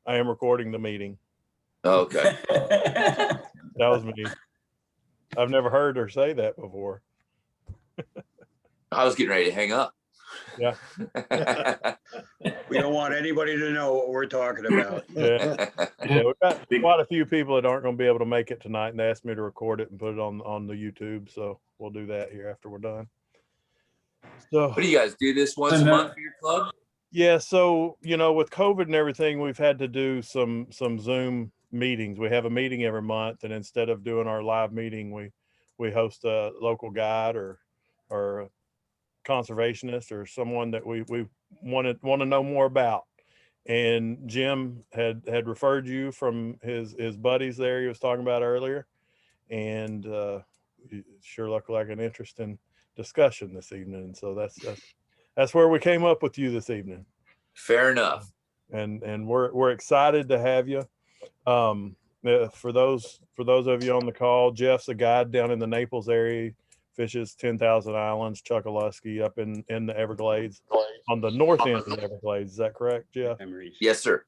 I am recording the meeting. Okay. That was me. I've never heard her say that before. I was getting ready to hang up. Yeah. We don't want anybody to know what we're talking about. Yeah. Yeah, we've got quite a few people that aren't going to be able to make it tonight, and they asked me to record it and put it on the YouTube. So we'll do that here after we're done. So What do you guys do this once a month for your club? yeah, so with COVID and everything, we've had to do some Zoom meetings. We have a meeting every month, and instead of doing our live meeting, we host a local guide or a conservationist or someone that we want to know more about. And Jim had referred you from his buddies there he was talking about earlier, and it sure looked like an interesting discussion this evening. And so that's where we came up with you this evening. Fair enough. And we're excited to have you. For those of you on the call, Jeff's a guide down in the Naples area, fishes 10,000 Islands, Chuckaluski, up in the Everglades, on the north end of the Everglades. Is that correct, Jeff? Yes, sir.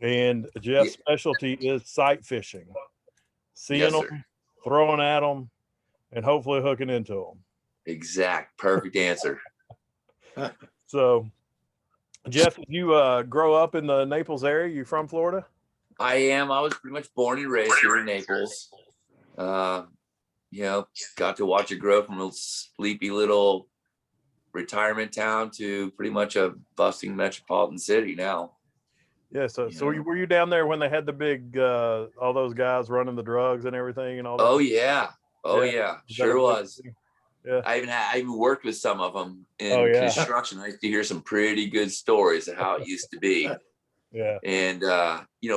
And Jeff's specialty is sight fishing, seeing them, throwing at them, and hopefully hooking into them. Exact. Perfect answer. So, Jeff, did you grow up in the Naples area? You from Florida? I am. I was pretty much born and raised here in Naples. Got to watch it grow from a sleepy little retirement town to pretty much a busting metropolitan city now. Yeah. So were you down there when they had the big, all those guys running the drugs and everything and all that? Oh yeah. Sure was. Yeah. I even worked with some of them in construction. I used to hear some pretty good stories of how it used to be. Yeah. And,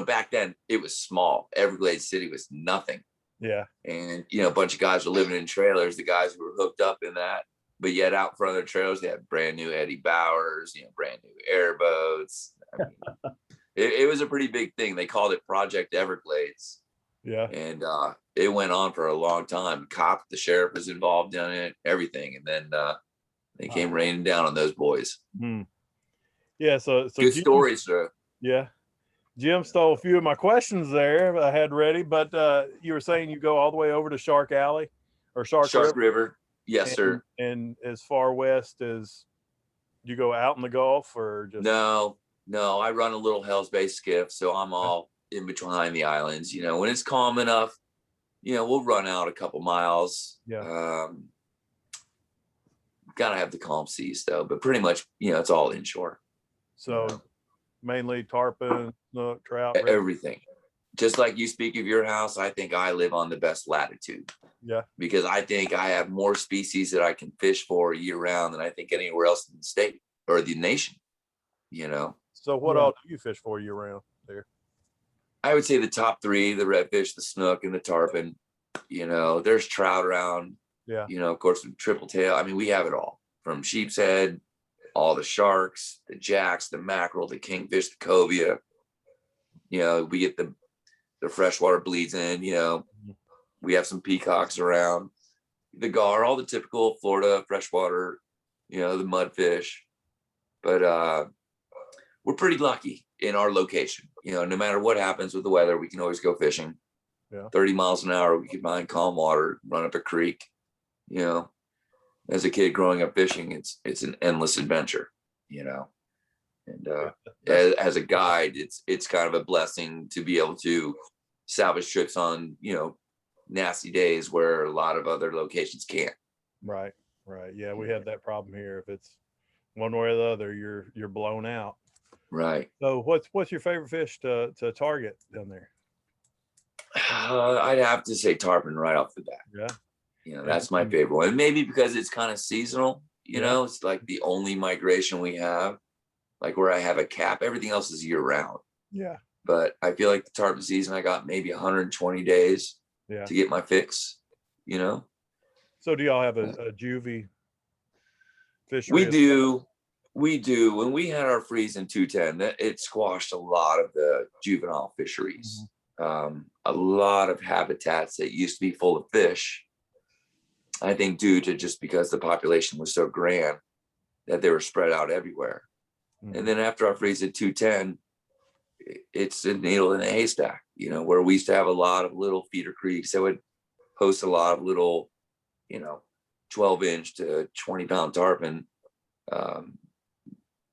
back then it was small. Everglades City was nothing. Yeah. And, a bunch of guys were living in trailers, the guys who were hooked up in that, but yet out front of their trailers, they had brand new Eddie Bowers, brand new airboats. I mean, it was a pretty big thing. They called it Project Everglades. Yeah. And it went on for a long time. The sheriff was involved in it, everything. And then they came raining down on those boys. Hmm. Yeah. So good stories, sir. Yeah. Jim stole a few of my questions there I had ready, but you were saying you go all the way over to Shark Alley or Shark River. Yes, sir. And as far west as you go out in the Gulf or just? No, I run a little Hell's Bay skiff. So I'm all in between the islands, when it's calm enough, we'll run out a couple miles. Yeah. Gotta have the calm seas though, but pretty much, it's all inshore. So mainly tarpon, snook, trout, everything. Just like you speak of your house, I think I live on the best latitude. Yeah. Because I think I have more species that I can fish for year round than I think anywhere else in the state or the nation, So what all do you fish for year round there? I would say the top three: the redfish, the snook, and the tarpon. There's trout around. Yeah. Of course, the triple tail. I mean, we have it all from sheep's head, all the sharks, the jacks, the mackerel, the kingfish, the cobia. We get the freshwater bleeds in. We have some peacocks around, the gar, all the typical Florida freshwater. The mudfish. But we're pretty lucky in our location. No matter what happens with the weather, we can always go fishing. Yeah. 30 miles an hour, we can find calm water, run up a creek. As a kid growing up fishing, it's an endless adventure, and as a guide, it's kind of a blessing to be able to salvage trips on, nasty days where a lot of other locations can't. Right. Yeah. We have that problem here. If it's one way or the other, you're blown out. Right. So what's your favorite fish to target down there? I'd have to say tarpon right off the bat. Yeah. That's my favorite one. Maybe because it's kind of seasonal, it's like the only migration we have, like where I have a cap, everything else is year round. Yeah. But I feel like the tarpon season, I got maybe 120 days to get my fix, So do y'all have a juvie fishery? We do. When we had our freeze in 210, it squashed a lot of the juvenile fisheries. Mm-hmm. A lot of habitats that used to be full of fish, I think due to just because the population was so grand that they were spread out everywhere. And then after I freeze at 210, it's a needle in a haystack, you know, where we used to have a lot of little feeder creeks that would host a lot of little, you know, 12-inch to 20-pound tarpon.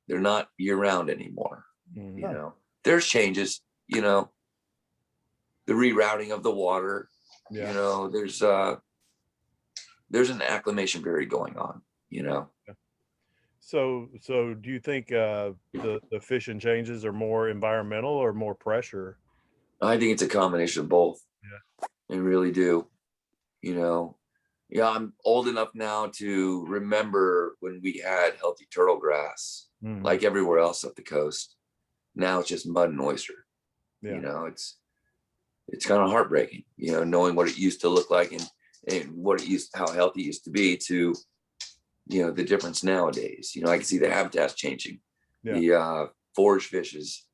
They're not year round anymore. You know, there's changes, you know, the rerouting of the water, you know, there's an acclimation period going on, you know. So do you think the fishing changes are more environmental or more pressure? I think it's a combination of both. Yeah. I really do. You know, yeah, I'm old enough now to remember when we had healthy turtle grass, like everywhere else up the coast. Now it's just mud and oyster. You know, it's kind of heartbreaking, you know, knowing what it used to look like and what it used, how healthy it used to be to, you know, the difference nowadays. You know, I can see the habitats changing. The forage fish is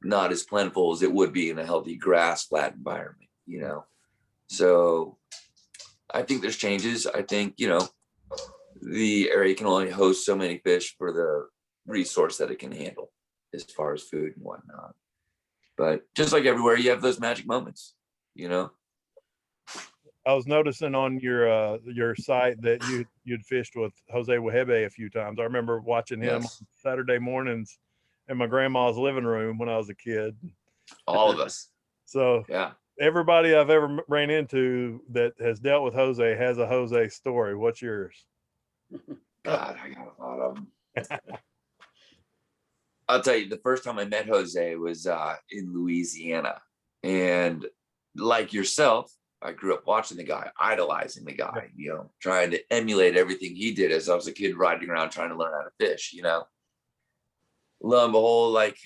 not as plentiful as it would be in a healthy grass flat environment, you know. So I think there's changes. I think, you know, the area can only host so many fish for the resource that it can handle as far as food and whatnot. But just like everywhere, you have those magic moments, you know. I was noticing on your site that you'd fished with Jose Wehebe a few times. I remember watching him on Saturday mornings in my grandma's living room when I was a kid. All of us. So everybody I've ever ran into that has dealt with Jose has a Jose story. What's yours? God, I got a lot of them. I'll tell you, the first time I met Jose was in Louisiana. And like yourself, I grew up watching the guy, idolizing the guy, you know, trying to emulate everything he did as I was a kid riding around trying to learn how to fish, you know. Lo and behold, like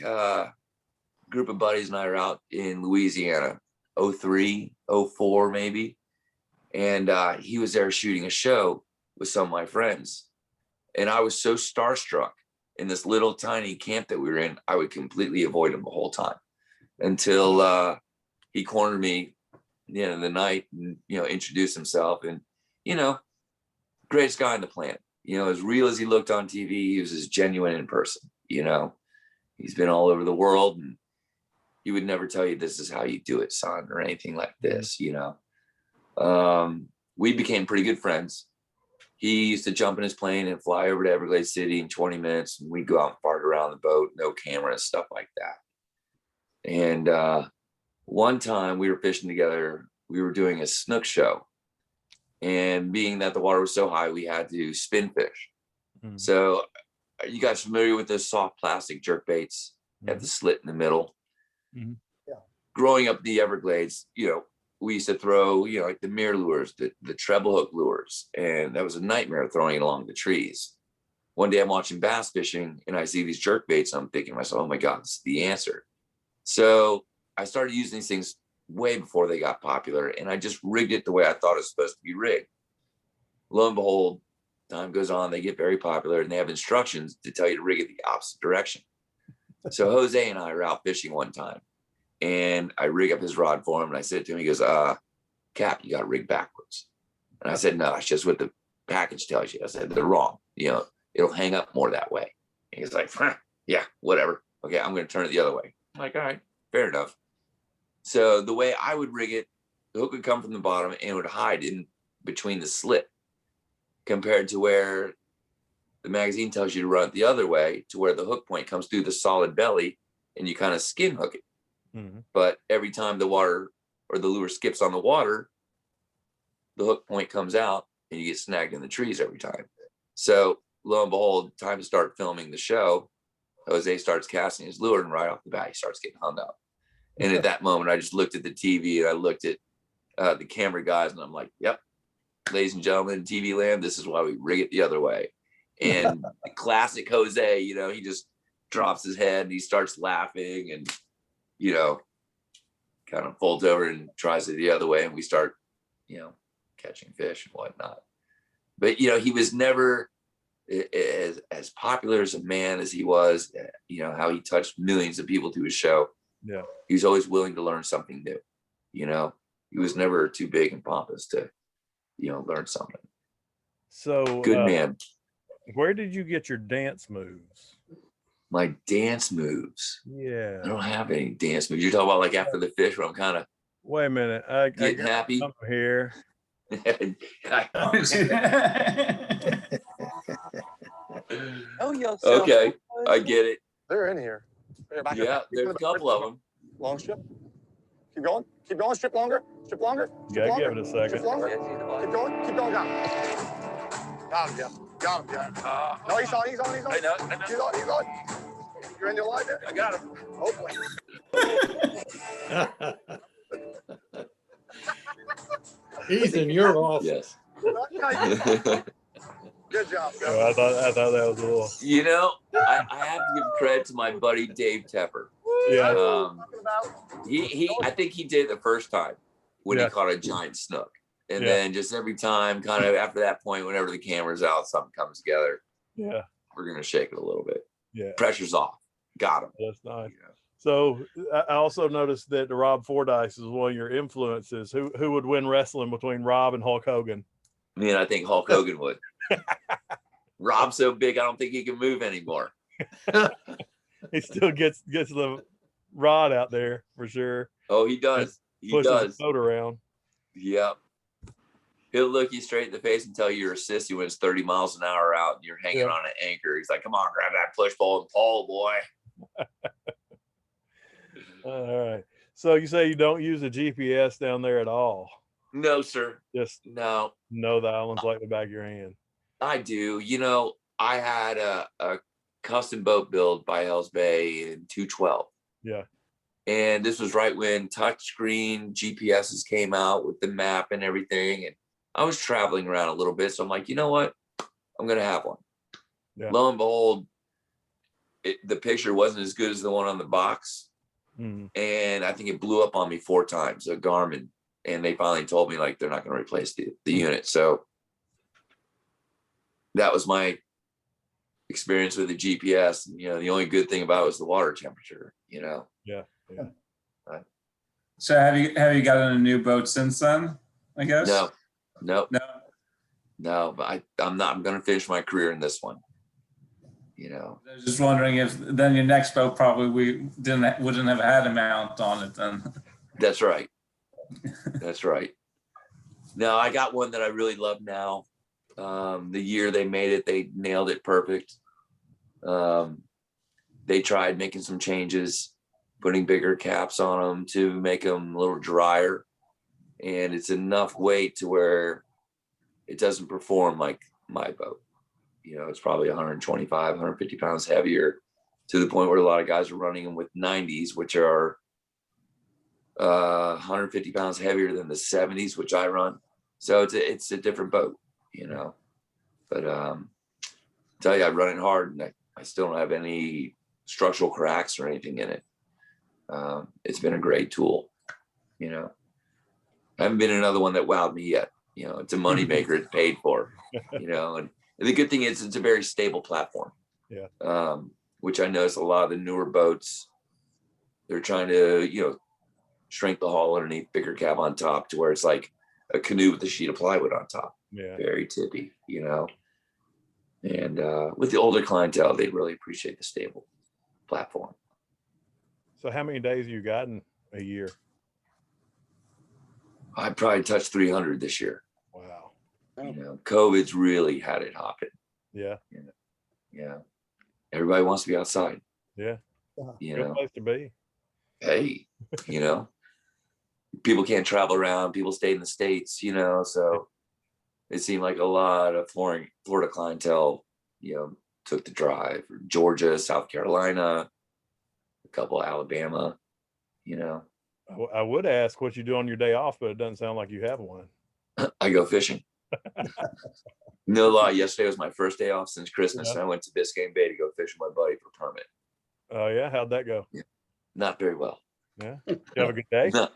group of buddies and I are out in Louisiana, 03, 04 maybe. And he was there shooting a show with some of my friends. And I was so starstruck in this little tiny camp that we were in, I would completely avoid him the whole time until he cornered me, you know, the night and, you know, introduced himself. And, you know, greatest guy on the planet, you know, as real as he looked on TV, he was as genuine in person, you know. He's been all over the world and he would never tell you this is how you do it, son, or anything like this, you know. We became pretty good friends. He used to jump in his plane and fly over to Everglades City in 20 minutes. And we'd go out and fart around the boat, no camera and stuff like that. And one time we were fishing together, we were doing a snook show. And being that the water was so high, we had to spin fish. So are you guys familiar with those soft plastic jerk baits at the slit in the middle? Growing up the Everglades, you know, we used to throw, you know, like the mirror lures, the treble hook lures, and that was a nightmare throwing it along the trees. One day I'm watching bass fishing and I see these jerk baits. And I'm thinking to myself, oh my God, this is the answer. So I started using these things way before they got popular, and I just rigged it the way I thought it was supposed to be rigged. Lo and behold, time goes on, they get very popular, and they have instructions to tell you to rig it the opposite direction. So Jose and I are out fishing one time, and I rig up his rod for him, and I said to him, he goes, Cap, you got to rig backwards. And I said, no, it's just what the package tells you. I said, they're wrong. You know, it'll hang up more that way. And he's like, yeah, whatever. Okay, I'm going to turn it the other way. I'm like, all right, fair enough. So the way I would rig it, the hook would come from the bottom and it would hide in between the slit, compared to where the magazine tells you to run it the other way, to where the hook point comes through the solid belly and you kind of skin hook it. But every time the water or the lure skips on the water, the hook point comes out and you get snagged in the trees every time. So lo and behold, time to start filming the show. Jose starts casting his lure, and right off the bat, he starts getting hung up. And at that moment, I just looked at the TV and I looked at the camera guys, and I'm like, yep, ladies and gentlemen, TV land, this is why we rig it the other way. And the classic Jose, you know, he just drops his head and he starts laughing and, you know, kind of folds over and tries it the other way. And we start, you know, catching fish and whatnot. But, you know, he was never as popular as a man as he was, you know, how he touched millions of people to his show. Yeah. He was always willing to learn something new. You know, he was never too big and pompous to, you know, learn something. So good man. Where did you get your dance moves? My dance moves. I Yeah. don't have any dance moves. You're talking about like after the fish where I'm kind of Wait a minute. I getting got happy. something here. Oh, yourself. Okay, I get it. They're in here. Here, back Yeah, here. there's a couple of them. Long strip. Keep going. Keep going. Strip longer. Strip longer. Strip Gotta longer. give it a second. Strip longer. Yeah, she's the boss. Keep going. Keep going. Got him. Got him, Jeff. Got him, Jeff. No, he's on. He's on. He's on. I know. He's on. He's on. You're in your line there. I got him. Hopefully. Ethan, you're off. Yes. Good job, Oh, Jeff. I thought that was a little. You know, I have to give credit to my buddy Dave Tepper. Yeah. Talking about. I think he did it the first time when Yeah. he caught a giant snook. And Yeah. then just every time, kind of after that point, whenever the camera's out, something comes together, Yeah. we're going to shake it a little bit. Yeah. Pressure's off. Got him. That's nice. You know? So I also noticed that Rob Fordyce is one of your influences. Who would win wrestling between Rob and Hulk Hogan? I mean, I think Hulk Hogan would. Rob's so big, I don't think he can move anymore. He still gets the rod out there for sure. Oh, he does. He Pushes does. the boat around. Yep. He'll look you straight in the face and tell you you're a sissy when it's 30 miles an hour out and you're hanging Yeah. on an anchor. He's like, come on, grab that push pole and pull, boy. All right. So you say you don't use a GPS down there at all. No, sir. Just No, know the islands like the back of your hand. I do. You know, I had a custom boat build by Hells Bay in 212. Yeah. And this was right when touchscreen GPSs came out with the map and everything. And I was traveling around a little bit. So I'm like, you know what? I'm going to have one. Yeah. Lo and behold, the picture wasn't as good as the one on the box. Mhm. And I think it blew up on me 4 times, a Garmin. And they finally told me like they're not going to replace the unit. So that was my experience with the GPS. You know, the only good thing about it was the water temperature, you know. Yeah. So have you gotten a new boat since then? I guess. No, No. but I'm going to finish my career in this one, you know. I was just wondering if then your next boat probably wouldn't have had a mount on it then. That's right. That's right. No, I got one that I really love now. The year they made it, they nailed it perfect. They tried making some changes, putting bigger caps on them to make them a little drier. And it's enough weight to where it doesn't perform like my boat. You know, it's probably 125, 150 pounds heavier, to the point where a lot of guys are running them with 90s, which are 150 pounds heavier than the 70s, which I run. So it's a different boat, you know. But tell you, I run it hard, and I still don't have any structural cracks or anything in it. It's been a great tool, you know. I haven't been in another one that wowed me yet. You know, it's a money maker. It's paid for, you know. And the good thing is it's a very stable platform. Yeah. Which I notice a lot of the newer boats, they're trying to, you know, shrink the hull underneath, bigger cab on top, to where it's like a canoe with a sheet of plywood on top. Yeah. Very tippy, you know. And with the older clientele, they really appreciate the stable platform. So how many days have you gotten a year? I probably touched 300 this year. Wow. You know, COVID's really had it hopping. Yeah. Yeah. Everybody wants to be outside. Yeah. You Good know, place to be. hey, you know, people can't travel around. People stay in the States, you know, so it seemed like a lot of Florida clientele, you know, took the drive. Georgia, South Carolina, a couple of Alabama, you know. I would ask what you do on your day off, but it doesn't sound like you have one. I go fishing. No lie, yesterday was my first day off since Christmas. Yeah. And I went to Biscayne Bay to go fish with my buddy for permit. Oh yeah, how'd that go? Not very well. Yeah, you have a good day. No.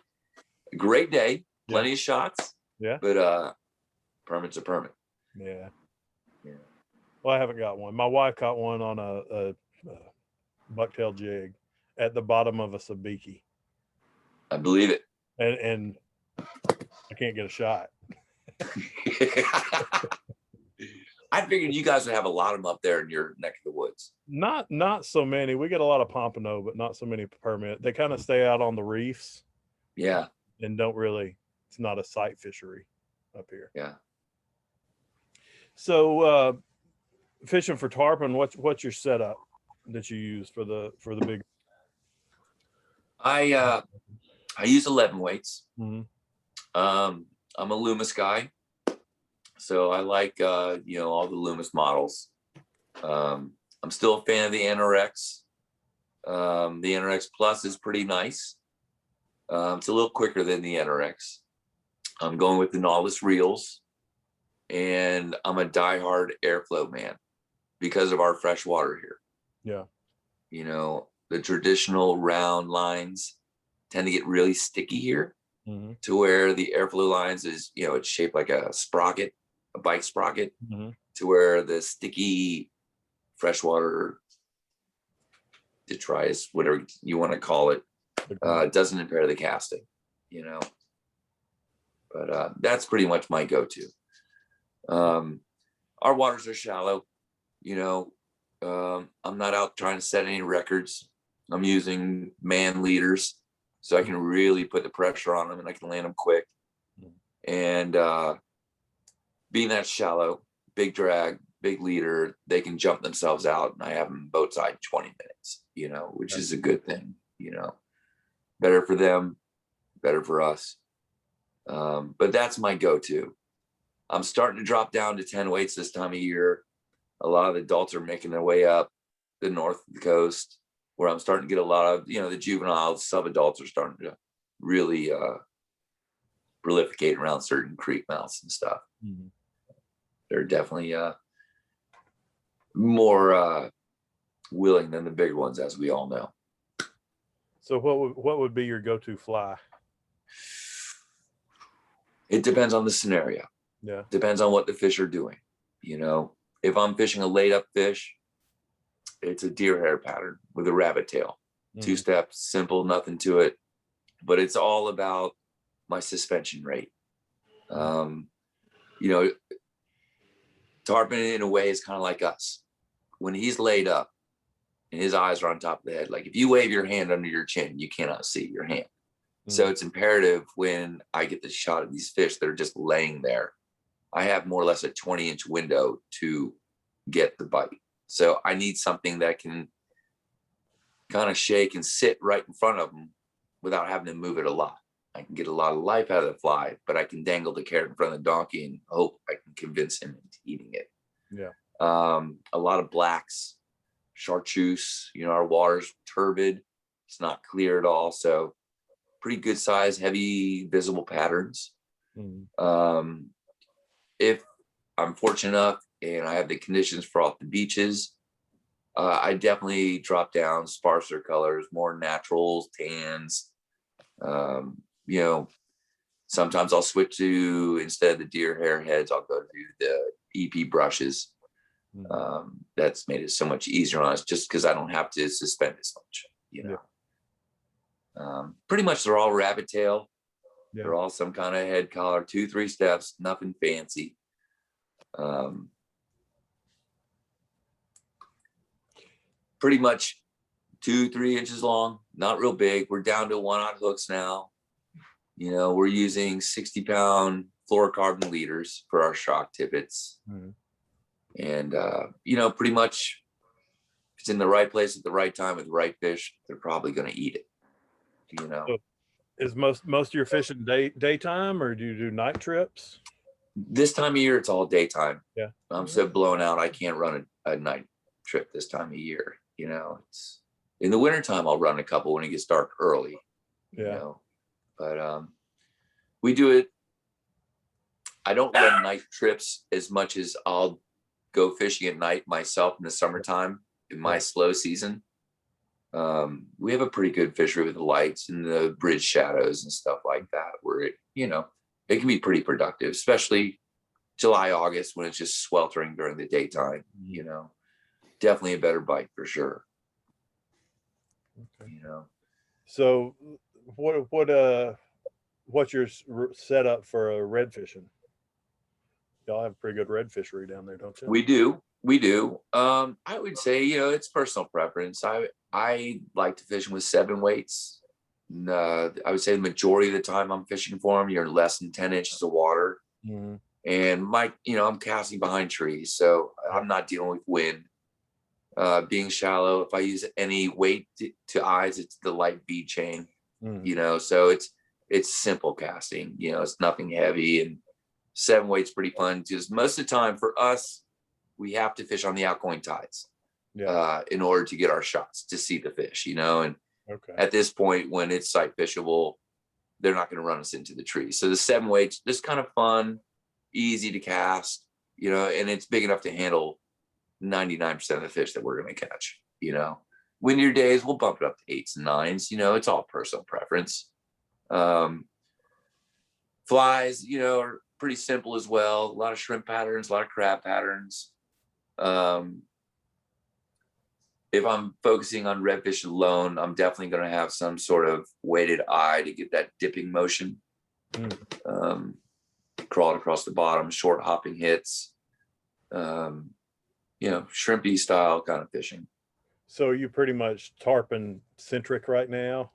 Great day, Yeah. plenty of shots. Yeah. But permit's a permit. Yeah. Yeah. Well, I haven't got one. My wife caught one on a bucktail jig at the bottom of a sabiki, I believe it. and I can't get a shot. I figured you guys would have a lot of them up there in your neck of the woods. Not so many. We get a lot of pompano, but not so many permit. They kind of stay out on the reefs Yeah, and don't really. It's not a sight fishery up here. yeah. So fishing for tarpon, what's your setup that you use for the big? I use 11 weights. Mhm. I'm a Loomis guy, so I like all the Loomis models. I'm still a fan of the NRX. The NRX Plus is pretty nice. It's a little quicker than the NRX. I'm going with the Nautilus reels, and I'm a diehard airflow man because of our fresh water here. Yeah. The traditional round lines tend to get really sticky here, Mm-hmm. to where the airflow lines is, it's shaped like a sprocket, a bike sprocket, Mm-hmm. to where the sticky freshwater detritus, whatever you want to call it, doesn't impair the casting, but that's pretty much my go-to. Our waters are shallow, I'm not out trying to set any records. I'm using man leaders, so I can really put the pressure on them and I can land them quick. And being that shallow, big drag, big leader, they can jump themselves out, and I have them boat side in 20 minutes, which is a good thing, better for them, better for us. But that's my go-to. I'm starting to drop down to 10 weights this time of year. A lot of the adults are making their way up the north of the coast, where I'm starting to get a lot of, the juveniles, sub-adults are starting to really proliferate around certain creek mouths and stuff. Mm-hmm. They're definitely more willing than the bigger ones, as we all know. So what would be your go-to fly? It depends on the scenario. Yeah. Depends on what the fish are doing. If I'm fishing a laid up fish, it's a deer hair pattern with a rabbit tail. Mm-hmm. 2 steps, simple, nothing to it. But it's all about my suspension rate. Tarpon in a way is kind of like us. When he's laid up and his eyes are on top of the head, like if you wave your hand under your chin, you cannot see your hand. Mm-hmm. So it's imperative when I get the shot of these fish that are just laying there, I have more or less a 20-inch window to get the bite. So I need something that can kind of shake and sit right in front of them without having to move it a lot. I can get a lot of life out of the fly, but I can dangle the carrot in front of the donkey and hope I can convince him into eating it. Yeah. A lot of blacks, chartreuse, our water's turbid. It's not clear at all. So pretty good size, heavy, visible patterns. Mm-hmm. If I'm fortunate enough and I have the conditions for off the beaches, I definitely drop down sparser colors, more naturals, tans. Sometimes I'll switch to, instead of the deer hair heads, I'll go to the EP brushes. That's made it so much easier on us, just because I don't have to suspend as much, pretty much they're all rabbit tail. Yeah. They're all some kind of head collar, 2-3 steps, nothing fancy. Pretty much 2-3 inches long, not real big. We're down to 1-aught hooks now. We're using 60-pound fluorocarbon leaders for our shock tippets. Mm-hmm. And, pretty much if it's in the right place at the right time with the right fish, they're probably going to eat it, So is most of your fishing daytime, or do you do night trips? This time of year, it's all daytime. Yeah. I'm so blown out, I can't run a night trip this time of year. It's in the wintertime, I'll run a couple when it gets dark early. Yeah. But we do it. I don't run night trips as much as I'll go fishing at night myself in the summertime in my slow season. We have a pretty good fishery with the lights and the bridge shadows and stuff like that, where it can be pretty productive, especially July, August, when it's just sweltering during the daytime. Definitely a better bite for sure. Okay. So what's your setup for red fishing? y'all have a pretty good red fishery down there, don't you? We do. I would say, it's personal preference. I like to fish with 7 weights. I would say the majority of the time I'm fishing for them, you're less than 10 inches of water. Mm-hmm. And I'm casting behind trees, so I'm not dealing with wind. Being shallow, if I use any weight to eyes, it's the light bead chain. Mm-hmm. So it's simple casting. It's nothing heavy, and 7 weight's pretty fun. Just most of the time for us, we have to fish on the outgoing tides, in order to get our shots to see the fish. And Okay. at this point, when it's sight fishable, they're not going to run us into the trees. So the 7 weights just kind of fun, easy to cast, and it's big enough to handle 99% of the fish that we're going to catch. Windier days, we'll bump it up to 8s and 9s. It's all personal preference. Flies, are pretty simple as well. A lot of shrimp patterns, a lot of crab patterns. If I'm focusing on redfish alone, I'm definitely going to have some sort of weighted eye to get that dipping motion. Crawled across the bottom, short hopping hits, shrimpy style kind of fishing. So you pretty much tarpon centric right now?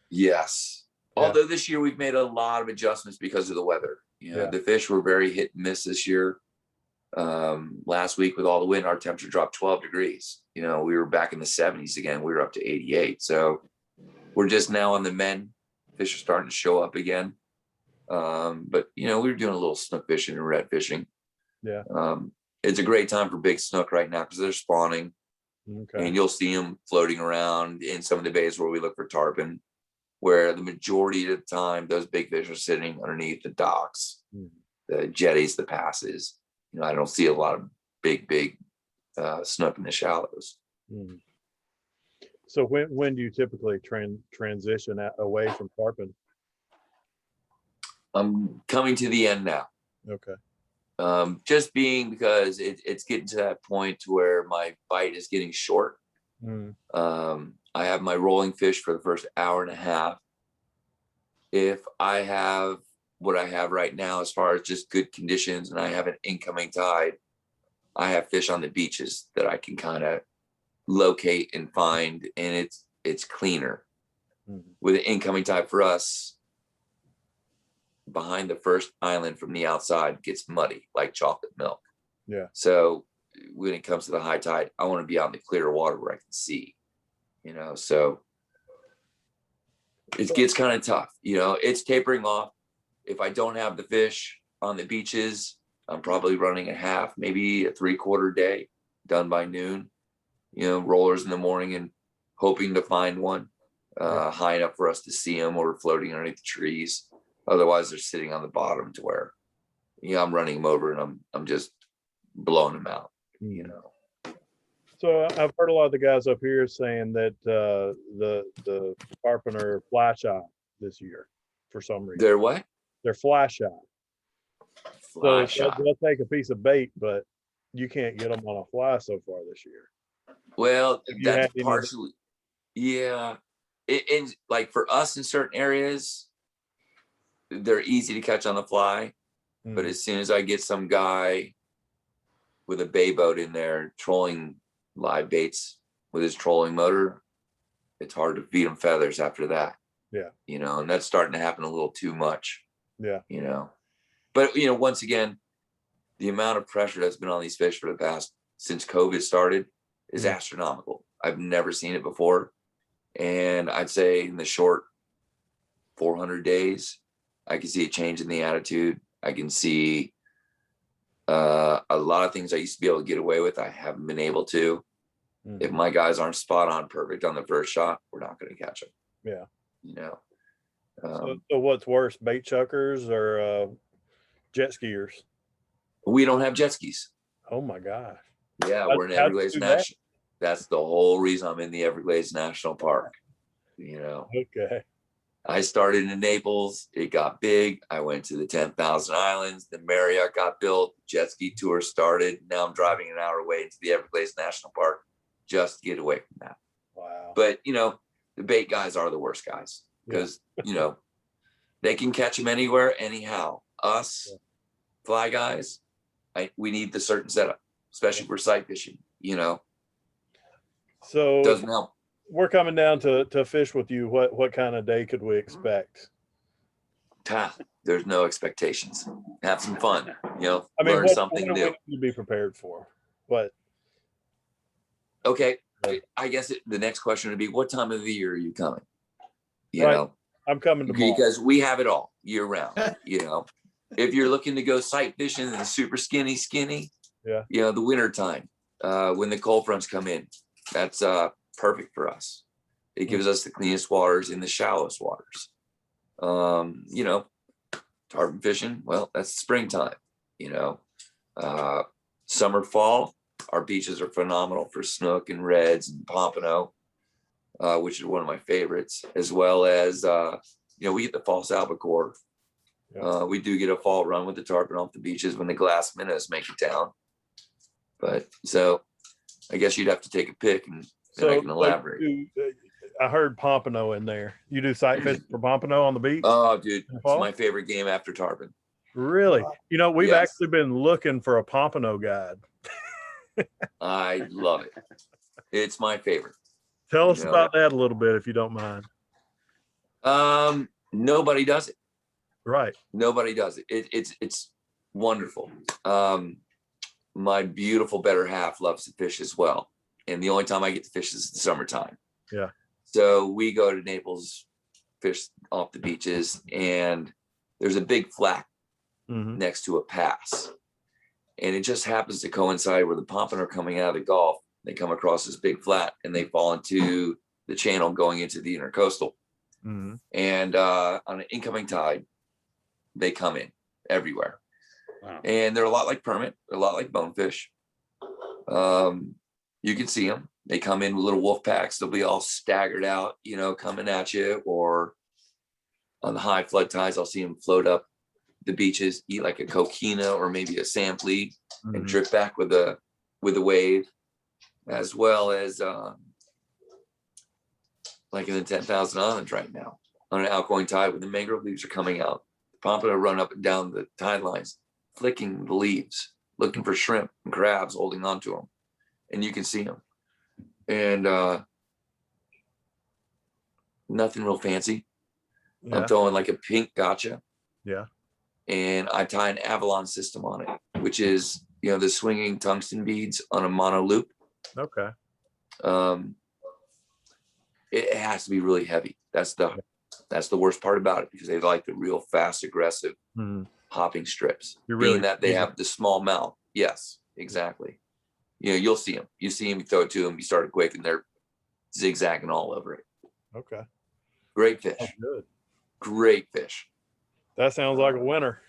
Yes. Yeah. Although this year we've made a lot of adjustments because of the weather. The fish were very hit and miss this year. Last week with all the wind, our temperature dropped 12 degrees. We were back in the 70s again. We were up to 88. So we're just now on the mend. Fish are starting to show up again. But we were doing a little snook fishing and red fishing. Yeah. It's a great time for big snook right now because they're spawning. Okay. And you'll see them floating around in some of the bays where we look for tarpon, where the majority of the time those big fish are sitting underneath the docks, the jetties, the passes. I don't see a lot of big snook in the shallows. Mm-hmm. So when do you typically transition away from tarpon? I'm coming to the end now. Okay. Just being because it's getting to that point to where my bite is getting short. I have my rolling fish for the first hour and a half. If I have what I have right now, as far as just good conditions, and I have an incoming tide, I have fish on the beaches that I can kind of locate and find, and it's cleaner. With an incoming tide for us, behind the first island from the outside gets muddy like chocolate milk. Yeah. So when it comes to the high tide, I want to be on the clear water where I can see, so it gets kind of tough. It's tapering off. If I don't have the fish on the beaches, I'm probably running a half, maybe a 3/4 day done by noon, rollers in the morning and hoping to find one high enough for us to see them or floating underneath the trees. Otherwise, they're sitting on the bottom to where, I'm running them over and I'm just blowing them out, So I've heard a lot of the guys up here saying that the tarpon are fly shy this year for some reason. They're what? They're fly shy. Fly So shot. they'll take a piece of bait, but you can't get them on a fly so far this year. Well, Have you that's had any- partially, yeah. It like for us in certain areas, they're easy to catch on the fly. But as soon as I get some guy with a bay boat in there trolling live baits with his trolling motor, it's hard to feed them feathers after that. Yeah. And that's starting to happen a little too much. Yeah. But once again, the amount of pressure that's been on these fish for the past since COVID started is astronomical. I've never seen it before. And I'd say in the short 400 days, I can see a change in the attitude. I can see a lot of things I used to be able to get away with, I haven't been able to. If my guys aren't spot on perfect on the first shot, we're not going to catch them. Yeah. So what's worse, bait chuckers or jet skiers? We don't have jet skis. Oh my gosh. Yeah, we're in Everglades National. That's the whole reason I'm in the Everglades National Park. Okay. I started in Naples. It got big. I went to the 10,000 Islands. The Marriott got built. Jet ski tour started. Now I'm driving an hour away into the Everglades National Park just to get away from that. Wow. But, the bait guys are the worst guys because, they can catch them anywhere, anyhow. Us fly guys, we need the certain setup, especially for sight fishing, you know, So doesn't help. we're coming down to fish with you. What kind of day could we expect? There's no expectations. Have some fun, you know, I mean, learn what something do we new. need to be prepared for? What? Okay. Right. I guess the next question would be, what time of the year are you coming? You Right. know, I'm coming tomorrow. because we have it all year round, you know. If you're looking to go sight fishing in the super skinny, Yeah. you know, the winter time, when the cold fronts come in, that's perfect for us. It gives us the cleanest waters in the shallowest waters. You know, tarpon fishing, well, that's springtime, you know. Summer, fall, our beaches are phenomenal for snook and reds and pompano, which is one of my favorites, as well as, you know, we get the false albacore. Yeah. We do get a fall run with the tarpon off the beaches when the glass minnows make it down. But so I guess you'd have to take a pick and I can elaborate. I heard pompano in there. You do sight fishing for pompano on the beach? Oh, dude, in the it's fall? my favorite game after tarpon. Really? You know, we've Yes. actually been looking for a pompano guide. I love it. It's my favorite. Tell us You know. about that a little bit, if you don't mind. Nobody does it. Right. Nobody does it. It's wonderful. My beautiful better half loves to fish as well. And the only time I get to fish is the summertime. Yeah. So we go to Naples, fish off the beaches, and there's a big flat Mhm. next to a pass. And it just happens to coincide where the pompano are coming out of the Gulf. They come across this big flat and they fall into the channel going into the intercoastal. Mhm. And on an incoming tide, they come in everywhere. Wow. And they're a lot like permit, they're a lot like bonefish. You can see them. They come in with little wolf packs. They'll be all staggered out, you know, coming at you. Or on the high flood tides, I'll see them float up the beaches, eat like a coquina or maybe a sand flea, and Mhm. drift back with a wave, as well as like in the 10,000 Islands right now on an outgoing tide when the mangrove leaves are coming out. The pompano run up and down the tide lines, flicking the leaves, looking for shrimp and crabs, holding on to them. And you can see them. And nothing real fancy. Yeah. I'm throwing like a pink gotcha. Yeah. And I tie an Avalon system on it, which is, you know, the swinging tungsten beads on a mono loop. Okay. It has to be really heavy. That's the worst part about it, because they like the real fast, aggressive Mhm. hopping strips. You're Being really that they using- have the small mouth. Yes, exactly. You know, you'll see them. You see them, you throw it to them, you start quick, and they're zigzagging all over it. Okay. Great fish. Oh, good. Great fish. That sounds like a winner.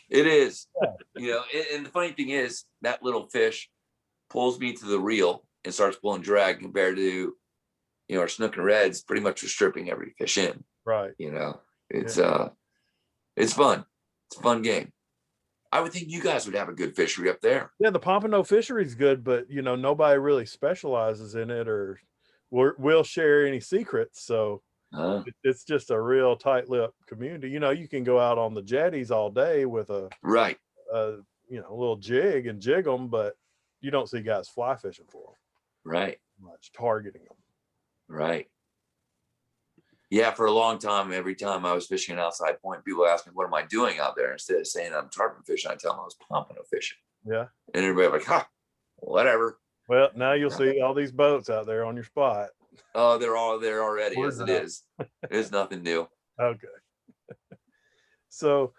It is. You know, and the funny thing is that little fish pulls me to the reel and starts pulling drag compared to, you know, our snook and reds pretty much are stripping every fish in. Right. You know, it's fun. It's a fun game. I would think you guys would have a good fishery up there. Yeah, the pompano fishery is good, but you know, nobody really specializes in it or will share any secrets. So it's just a real tight-lipped community. You know, you can go out on the jetties all day with a Right. you know, little jig and jig them, but you don't see guys fly fishing for them Right. much, targeting them. Right. Yeah, for a long time, every time I was fishing an outside point, people ask me, what am I doing out there? Instead of saying I'm tarpon fishing, I tell them I was pompano fishing. Yeah. And everybody like, ha, whatever. Well, now you'll see all these boats out there on your spot. Oh, they're all there already Word as it now. is. It's nothing new. Okay. So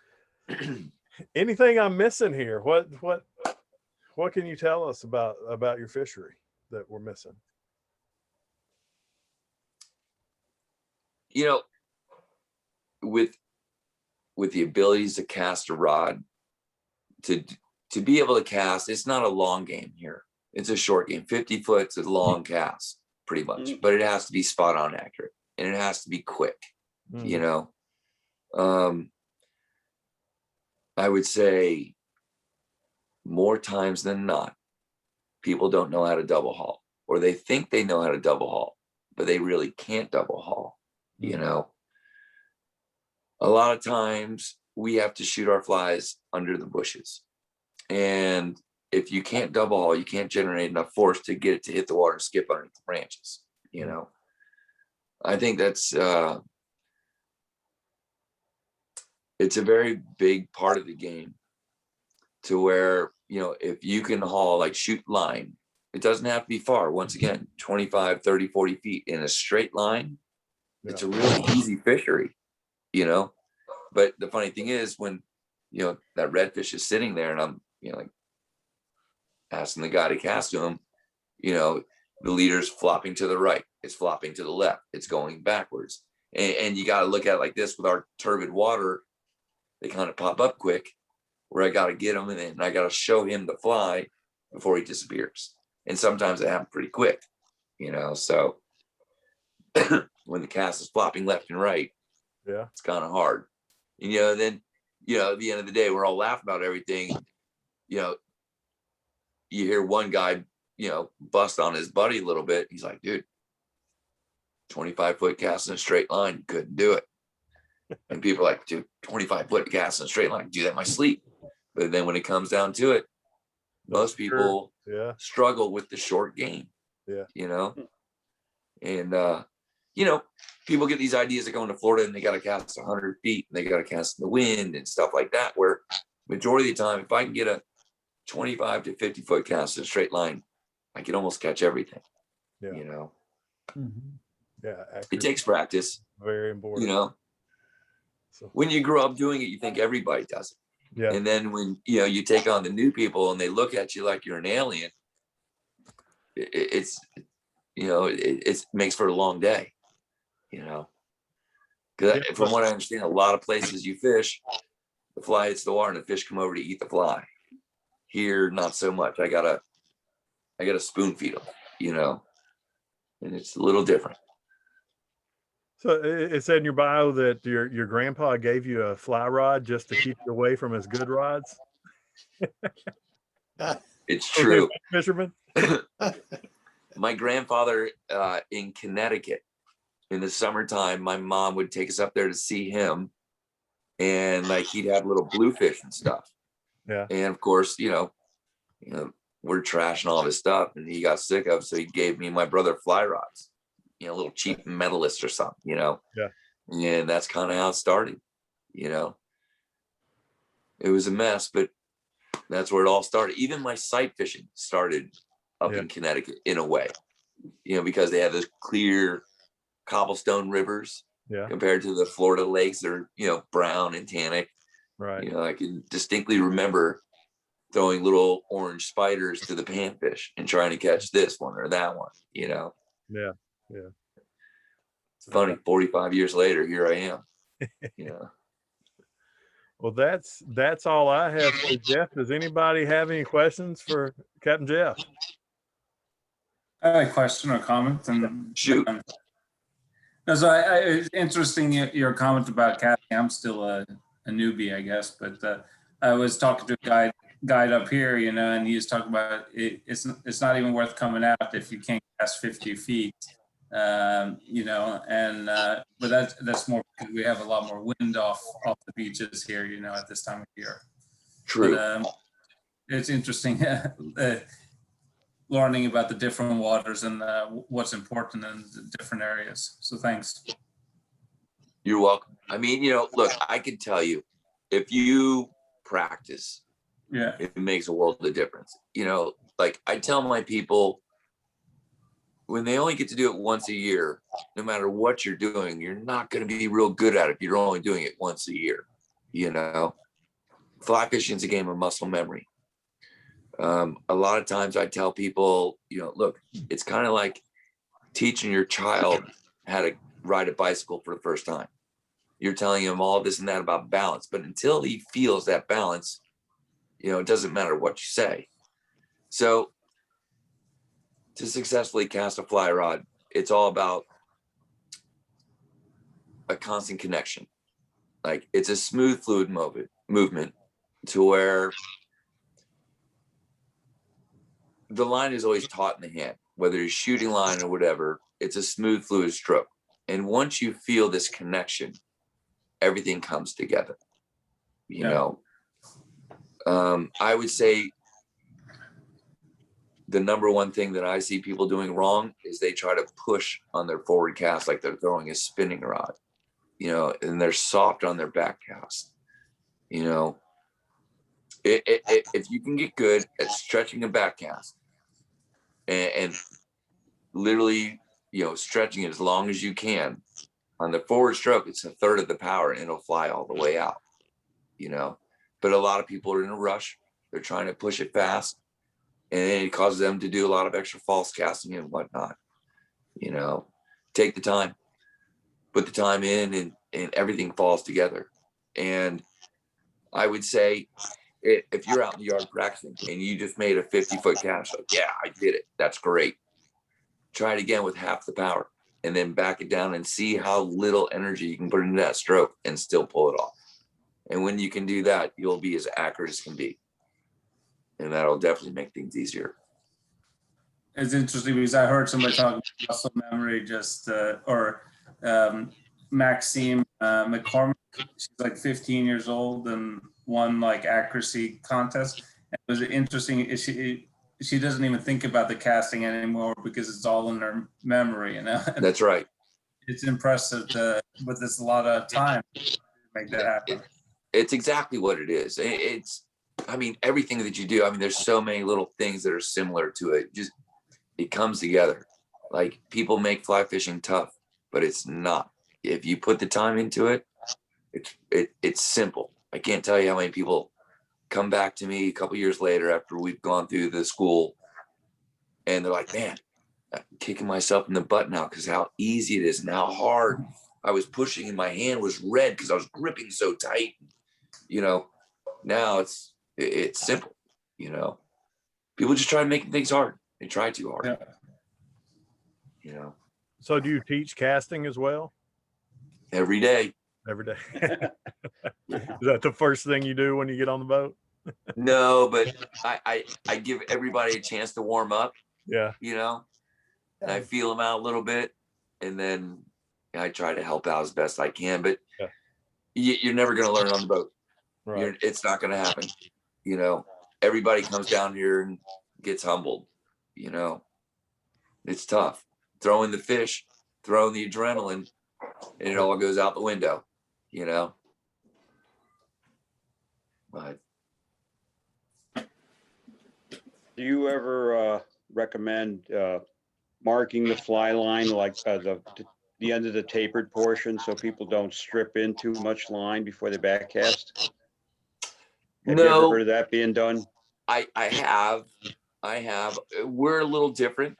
anything I'm missing here? What can you tell us about your fishery that we're missing? You know, with the abilities to cast a rod, to be able to cast, it's not a long game here. It's a short game. 50 foot's a long cast, pretty much, but it has to be spot on accurate and it has to be quick. You know, I would say more times than not, people don't know how to double haul, or they think they know how to double haul, but they really can't double haul. You know, a lot of times we have to shoot our flies under the bushes. And if you can't double haul, you can't generate enough force to get it to hit the water and skip underneath the branches. You know, I think that's it's a very big part of the game, to where, you know, if you can haul, like shoot line, it doesn't have to be far. Once again, 25, 30, 40 feet in a straight line. It's a really easy fishery, you know. But the funny thing is, when, you know, that redfish is sitting there and I'm, you know, like asking the guy to cast to him, you know, the leader's flopping to the right, it's flopping to the left, it's going backwards. And you got to look at it like this: with our turbid water, they kind of pop up quick, where I got to get him and then I got to show him the fly before he disappears. And sometimes it happens pretty quick, you know. So when the cast is flopping left and right, it's kind of hard. And, you know, then, you know, at the end of the day, we're all laughing about everything. You know, you hear one guy, you know, bust on his buddy a little bit. He's like, dude, 25-foot cast in a straight line, couldn't do it. And people are like, dude, 25-foot cast in a straight line, do that in my sleep. But then when it comes down to it, most people struggle with the short game, you know. And, you know, people get these ideas of going to Florida and they got to cast 100 feet and they got to cast in the wind and stuff like that, where majority of the time, if I can get a 25 to 50-foot cast in a straight line, I can almost catch everything, you know. It takes practice. Very important. You know, when you grow up doing it, you think everybody does it. And then when, you know, you take on the new people and they look at you like you're an alien, it's, you know, it makes for a long day, you know. Because from what I understand, a lot of places you fish, the fly hits the water and the fish come over to eat the fly. Here, not so much. I gotta spoon feed them, you know, and it's a little different. So it said in your bio that your grandpa gave you a fly rod just to keep you away from his good rods. It's true. Fisherman. My grandfather in Connecticut, in the summertime, my mom would take us up there to see him, and like he'd have little bluefish and stuff. And of course, you know, we're trashing all his stuff, and he got sick of it, so he gave me and my brother fly rods, you know, little cheap Medalist or something, you know. And that's kind of how it started, you know. It was a mess, but that's where it all started. Even my sight fishing started up in Connecticut in a way, you know, because they have those clear cobblestone rivers compared to the Florida lakes that are, you know, brown and tannic. You know, I can distinctly remember throwing little orange spiders to the panfish and trying to catch this one or that one, you know. It's funny, 45 years later, here I am, you know. Well, that's all I have for you, Jeff. Does anybody have any questions for Captain Jeff? I had a question or comment. And shoot. So it's interesting your comment about casting. I'm still a newbie, I guess, but I was talking to a guide up here, you know, and he was talking about it's not even worth coming out if you can't cast 50 feet, you know, and but that's more because we have a lot more wind off the beaches here, you know, at this time of year. True. But, it's interesting learning about the different waters and what's important in the different areas. So thanks. You're welcome. I mean, you know, look, I can tell you, if you practice, it makes a world of difference. You know, like I tell my people, when they only get to do it once a year, no matter what you're doing, you're not going to be real good at it if you're only doing it once a year. You know, fly fishing is a game of muscle memory. A lot of times I tell people, you know, look, it's kind of like teaching your child how to ride a bicycle for the first time. You're telling him all this and that about balance, but until he feels that balance, you know, it doesn't matter what you say. So to successfully cast a fly rod, it's all about a constant connection. Like it's a smooth, fluid movement to where the line is always taut in the hand, whether you're shooting line or whatever. It's a smooth, fluid stroke. And once you feel this connection, everything comes together. You know, I would say the number one thing that I see people doing wrong is they try to push on their forward cast like they're throwing a spinning rod, and they're soft on their back cast. If you can get good at stretching a back cast and literally, stretching it as long as you can on the forward stroke, it's a third of the power and it'll fly all the way out, but a lot of people are in a rush. They're trying to push it fast, and it causes them to do a lot of extra false casting and whatnot. Take the time, put the time in, and everything falls together. And I would say, if you're out in the yard practicing and you just made a 50-foot cast, like, yeah, I did it. That's great. Try it again with half the power, and then back it down and see how little energy you can put into that stroke and still pull it off. And when you can do that, you'll be as accurate as can be. And that'll definitely make things easier. It's interesting because I heard somebody talking about muscle memory, Maxime McCormick. She's like 15 years old and won like accuracy contest. And it was interesting. She doesn't even think about the casting anymore because it's all in her memory. That's right. It's impressive but there's a lot of time to make that happen. It's exactly what it is. Everything that you do. There's so many little things that are similar to it. It comes together. Like, people make fly fishing tough, but it's not. If you put the time into it, it's simple. I can't tell you how many people come back to me a couple years later after we've gone through the school, and they're like, man, I'm kicking myself in the butt now because how easy it is and how hard I was pushing, and my hand was red because I was gripping so tight. Now it's simple. People just try making things hard. They try too hard. Yeah. So do you teach casting as well? Every day. Every day. Is that the first thing you do when you get on the boat? No, but I give everybody a chance to warm up. Yeah. And I feel them out a little bit, and then I try to help out as best I can. But you're never going to learn on the boat. Right. It's not going to happen. Everybody comes down here and gets humbled. It's tough. Throwing the fish, throwing the adrenaline, and it all goes out the window. But Do you ever recommend marking the fly line like the end of the tapered portion so people don't strip in too much line before they backcast? Have you ever heard of that being done? I have. We're a little different.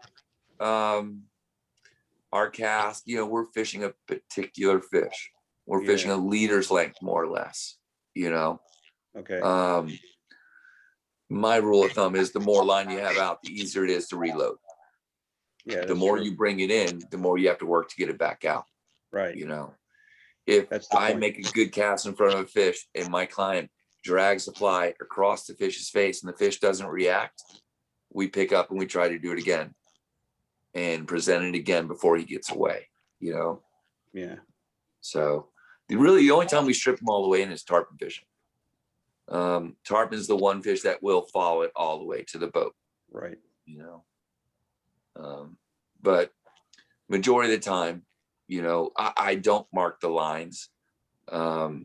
Our cast, we're fishing a particular fish. We're fishing a leader's length, more or less. Okay. My rule of thumb is the more line you have out, the easier it is to reload. Yeah. The more you bring it in, the more you have to work to get it back out. Right. If That's the I point. make a good cast in front of a fish and my client drags the fly across the fish's face and the fish doesn't react, we pick up and we try to do it again and present it again before he gets away. Yeah. So the only time we strip them all the way in is tarpon fishing. Tarpon is the one fish that will follow it all the way to the boat. Right. But majority of the time, I don't mark the lines. I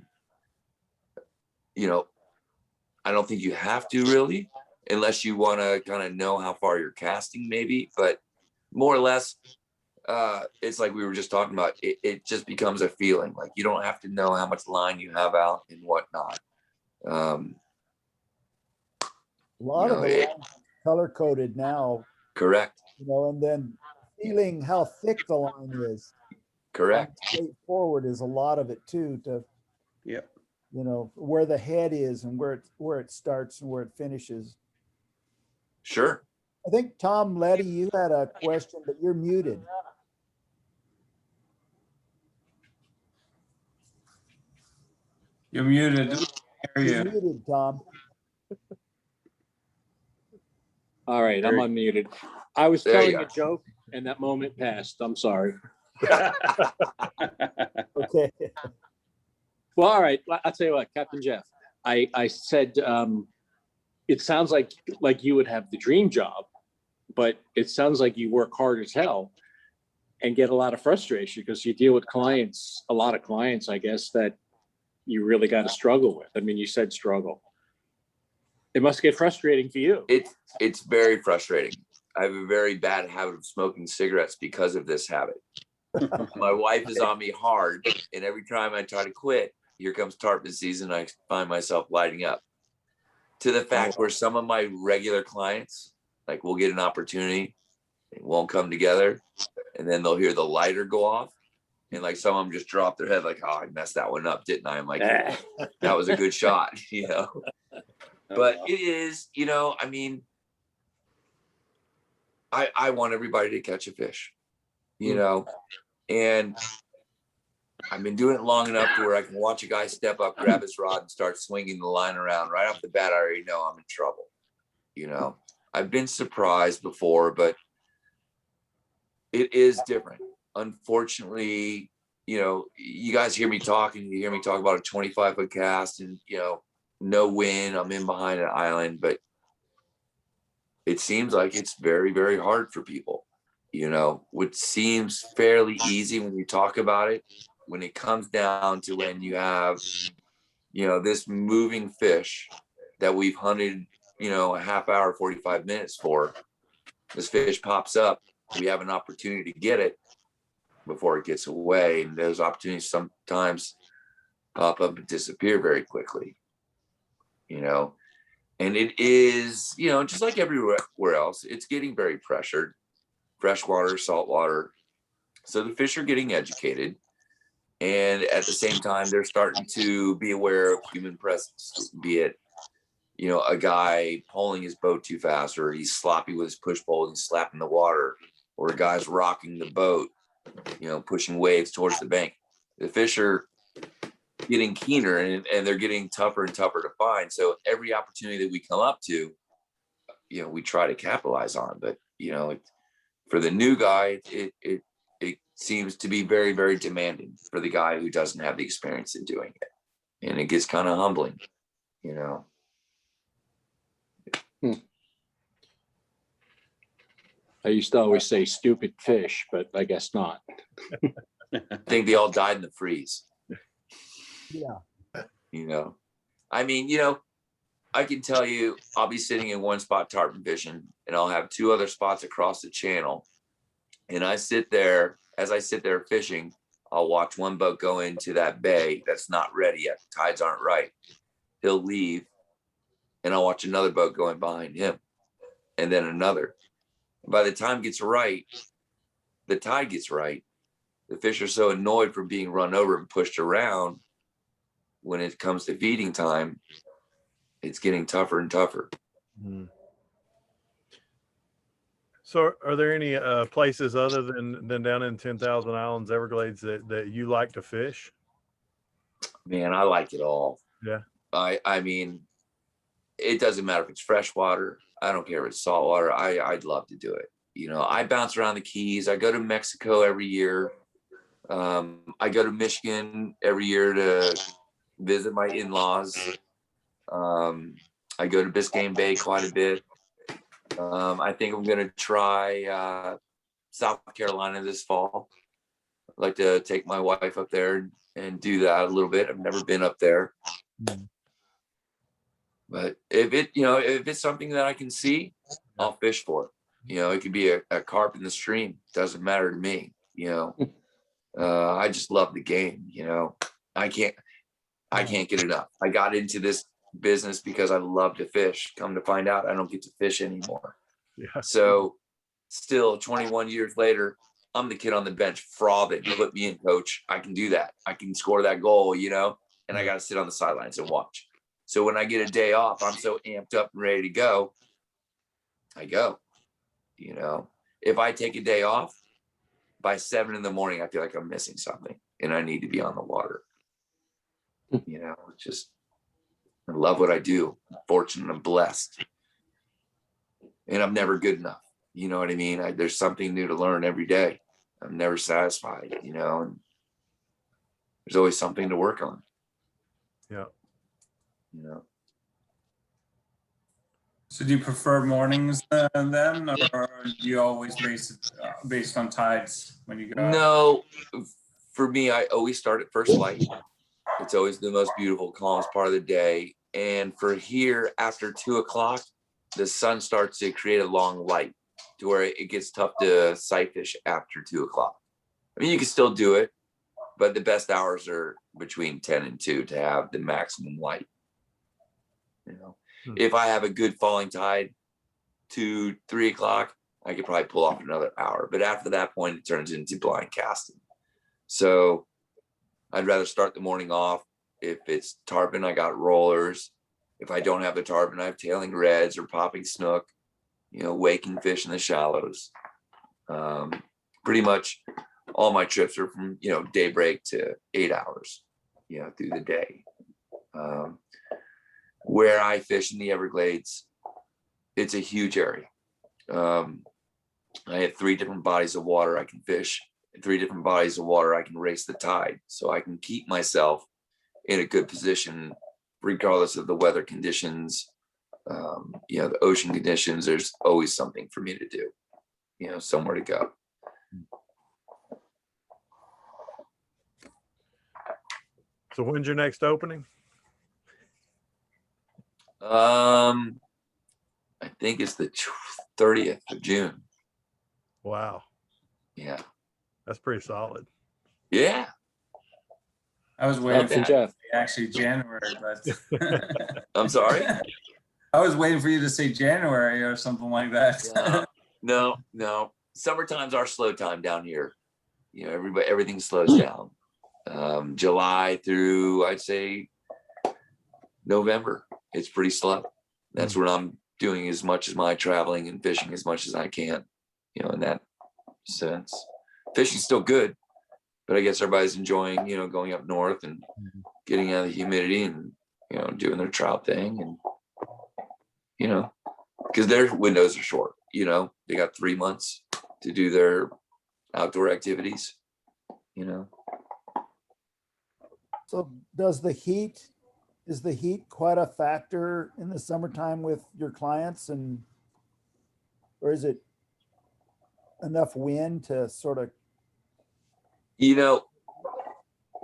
don't think you have to really, unless you want to kind of know how far you're casting maybe, but more or less, it's like we were just talking about, it just becomes a feeling. Like, you don't have to know how much line you have out and whatnot. A lot of the lines color coded now. Correct. And then feeling how thick the line is. Correct. Straightforward is a lot of it too, where the head is and where it starts and where it finishes. Sure. I think Tom Letty, you had a question, but you're muted. You're muted. You're muted, Tom. All right, I'm unmuted. I was telling a joke and that moment passed. I'm sorry. Okay. Well, all right. I'll tell you what, Captain Jeff, I said it sounds like you would have the dream job, but it sounds like you work hard as hell and get a lot of frustration because you deal with clients, a lot of clients, I guess, that you really got to struggle with. I mean, you said struggle. It must get frustrating for you. It's very frustrating. I have a very bad habit of smoking cigarettes because of this habit. My wife is on me hard, and every time I try to quit, here comes tarpon season. I find myself lighting up to the fact where some of my regular clients, like, we'll get an opportunity, it won't come together, and then they'll hear the lighter go off, and like some of them just drop their head, like, "Oh, I messed that one up, didn't I?" I'm like, "That was a good shot," you know. But it is, you know, I mean, I want everybody to catch a fish, you know, and I've been doing it long enough to where I can watch a guy step up, grab his rod, and start swinging the line around. Right off the bat, I already know I'm in trouble. You know, I've been surprised before, but it is different. Unfortunately, you know, you guys hear me talking, you hear me talk about a 25-foot cast and, you know, no wind, I'm in behind an island, but it seems like it's very, very hard for people. You know, which seems fairly easy when you talk about it. When it comes down to when you have, you know, this moving fish that we've hunted, you know, a half hour, 45 minutes for, this fish pops up, we have an opportunity to get it before it gets away. And those opportunities sometimes pop up and disappear very quickly, you know. And it is, you know, just like everywhere else, it's getting very pressured, freshwater, saltwater. So the fish are getting educated. And at the same time, they're starting to be aware of human presence, be it, you know, a guy pulling his boat too fast, or he's sloppy with his push pole and slapping the water, or a guy's rocking the boat, you know, pushing waves towards the bank. The fish are getting keener, and they're getting tougher and tougher to find. So every opportunity that we come up to, you know, we try to capitalize on. But, you know, for the new guy, it seems to be very, very demanding for the guy who doesn't have the experience in doing it. And it gets kind of humbling, you know. I used to always say stupid fish, but I guess not. I think they all died in the freeze. Yeah. You know, I mean, you know, I can tell you, I'll be sitting in one spot tarpon fishing, and I'll have two other spots across the channel. And I sit there, as I sit there fishing, I'll watch one boat go into that bay that's not ready yet. The tides aren't right. He'll leave, and I'll watch another boat going behind him, and then another. By the time it gets right, the tide gets right, the fish are so annoyed from being run over and pushed around. When it comes to feeding time, it's getting tougher and tougher. So are there any places other than down in 10,000 Islands, Everglades, that you like to fish? Man, I like it all. Yeah. I mean, it doesn't matter if it's freshwater. I don't care if it's saltwater. I'd love to do it. You know, I bounce around the Keys. I go to Mexico every year. I go to Michigan every year to visit my in-laws. I go to Biscayne Bay quite a bit. I think I'm going to try South Carolina this fall. I'd like to take my wife up there and do that a little bit. I've never been up there. But if it's something that I can see, I'll fish for it. You know, it could be a carp in the stream. Doesn't matter to me. You know, I just love the game. You know, I can't get enough. I got into this business because I love to fish. Come to find out, I don't get to fish anymore. Yeah. So still 21 years later, I'm the kid on the bench frothing. Put me in, coach. I can do that. I can score that goal, you know, and I got to sit on the sidelines and watch. So when I get a day off, I'm so amped up and ready to go. I go, you know. If I take a day off, by 7 in the morning, I feel like I'm missing something and I need to be on the water. You know, it's just, I love what I do. I'm fortunate, I'm blessed. And I'm never good enough. You know what I mean? There's something new to learn every day. I'm never satisfied, you know, and there's always something to work on. Yeah. You know. So do you prefer mornings then, or do you always base it based on tides when you go out? No, for me, I always start at first light. It's always the most beautiful, calmest part of the day. And for here, after 2 o'clock, the sun starts to create a long light to where it gets tough to sight fish after 2 o'clock. I mean, you can still do it, but the best hours are between 10 and 2 to have the maximum light. You know, if I have a good falling tide, 2, 3 o'clock, I could probably pull off another hour. But after that point, it turns into blind casting. So I'd rather start the morning off. If it's tarpon, I got rollers. If I don't have the tarpon, I have tailing reds or popping snook, you know, waking fish in the shallows. Pretty much all my trips are from, you know, daybreak to 8 hours, you know, through the day. Where I fish in the Everglades, it's a huge area. I have 3 different bodies of water I can fish. 3 different bodies of water I can race the tide, so I can keep myself in a good position regardless of the weather conditions, you know, the ocean conditions. There's always something for me to do, you know, somewhere to go. So when's your next opening? I think it's the 30th of June. Wow, Yeah. that's pretty solid. Yeah. I was waiting Captain for Jeff. actually January, but I'm sorry. I was waiting for you to say January or something like that. No. Summertime's our slow time down here. You know, everything slows down. July through, I'd say, November, it's pretty slow. That's when I'm doing as much as my traveling and fishing as much as I can, you know, in that sense. Fishing's still good, but I guess everybody's enjoying, you know, going up north and getting out of the humidity and, you know, doing their trout thing. And, you know, because their windows are short, you know, they got 3 months to do their outdoor activities, you know. So is the heat quite a factor in the summertime with your clients, or is it enough wind to sort of? You know,